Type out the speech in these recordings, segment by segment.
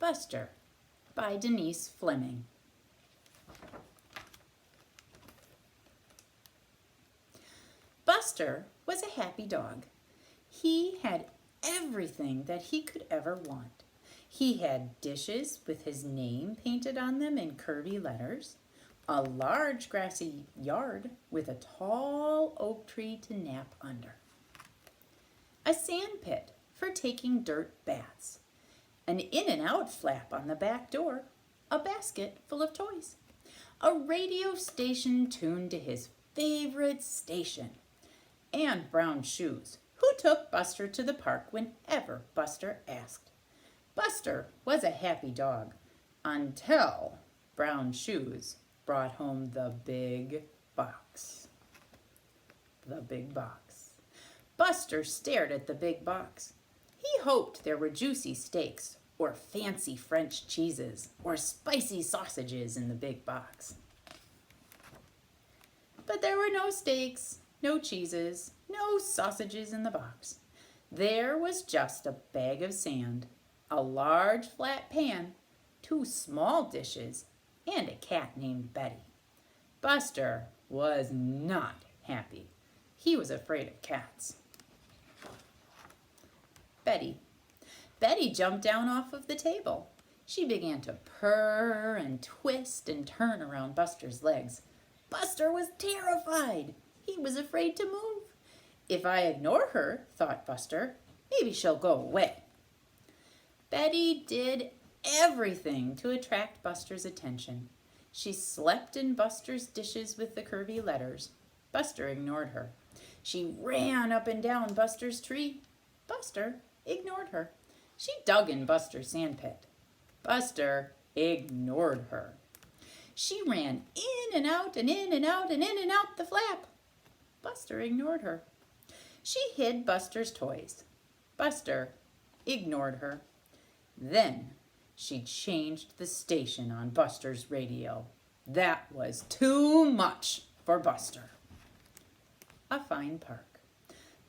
Buster by Denise Fleming. Buster was a happy dog. He had everything that he could ever want. He had dishes with his name painted on them in curvy letters, a large grassy yard with a tall oak tree to nap under, a sand pit for taking dirt baths, an in and out flap on the back door, a basket full of toys, a radio station tuned to his favorite station, and brown shoes, who took Buster to the park whenever Buster asked. Buster was a happy dog until Brown Shoes brought home the big box. The big box. Buster stared at the big box. He hoped there were juicy steaks or fancy French cheeses or spicy sausages in the big box. But there were no steaks, no cheeses, no sausages in the box. There was just a bag of sand, a large flat pan, 2 small dishes, and a cat named Betty. Buster was not happy. He was afraid of cats. Betty jumped down off of the table. She began to purr and twist and turn around Buster's legs. Buster was terrified. He was afraid to move. If I ignore her, thought Buster, maybe she'll go away. Betty did everything to attract Buster's attention. She slept in Buster's dishes with the curvy letters. Buster ignored her. She ran up and down Buster's tree. Buster ignored her. She dug in Buster's sandpit. Buster ignored her. She ran in and out and in and out and in and out the flap. Buster ignored her. She hid Buster's toys. Buster ignored her. Then she changed the station on Buster's radio. That was too much for Buster. A fine park.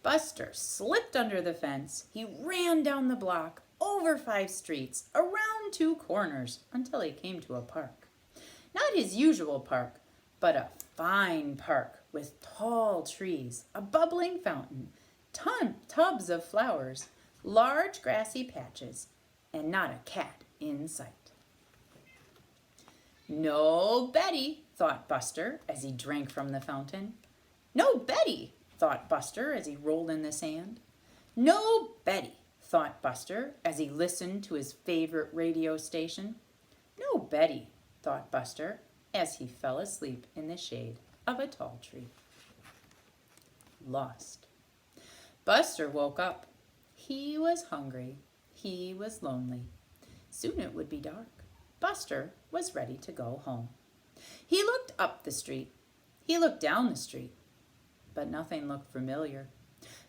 Buster slipped under the fence. He ran down the block, over 5 streets, around 2 corners, until he came to a park. Not his usual park, but a fine park with tall trees, a bubbling fountain, tubs of flowers, large grassy patches, and not a cat in sight. No Betty, thought Buster as he drank from the fountain. No Betty, thought Buster as he rolled in the sand. No Betty, thought Buster as he listened to his favorite radio station. No Betty, thought Buster as he fell asleep in the shade of a tall tree. Lost. Buster woke up. He was hungry. He was lonely. Soon it would be dark. Buster was ready to go home. He looked up the street. He looked down the street. But nothing looked familiar.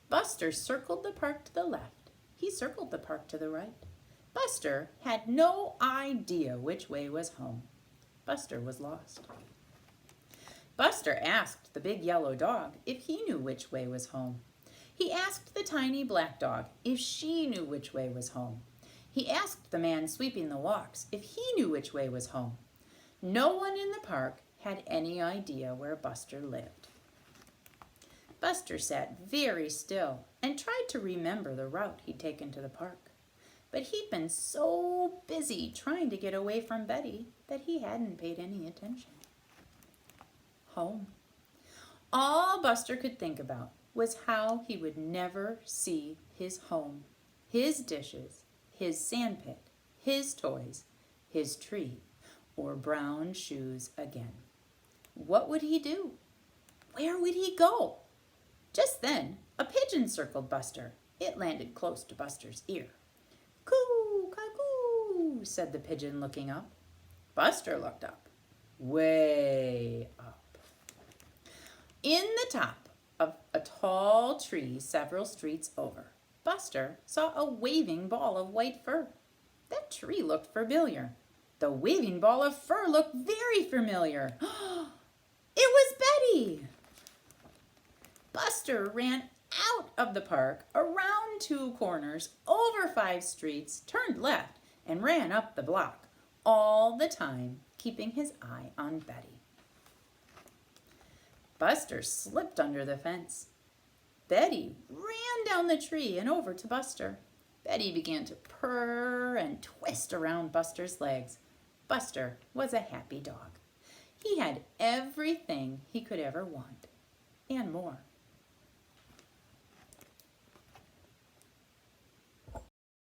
Buster circled the park to the left. He circled the park to the right. Buster had no idea which way was home. Buster was lost. Buster asked the big yellow dog if he knew which way was home. He asked the tiny black dog if she knew which way was home. He asked the man sweeping the walks if he knew which way was home. No one in the park had any idea where Buster lived. Buster sat very still and tried to remember the route he'd taken to the park. But he'd been so busy trying to get away from Betty that he hadn't paid any attention. Home. All Buster could think about was how he would never see his home, his dishes, his sandpit, his toys, his tree, or brown shoes again. What would he do? Where would he go? Just then, a pigeon circled Buster. It landed close to Buster's ear. "Coo, cuckoo," said the pigeon, looking up. Buster looked up, way up. In the top of a tall tree several streets over, Buster saw a waving ball of white fur. That tree looked familiar. The waving ball of fur looked very familiar. It was Betty! Buster ran out of the park, around 2 corners, over 5 streets, turned left, and ran up the block, all the time keeping his eye on Betty. Buster slipped under the fence. Betty ran down the tree and over to Buster. Betty began to purr and twist around Buster's legs. Buster was a happy dog. He had everything he could ever want, and more.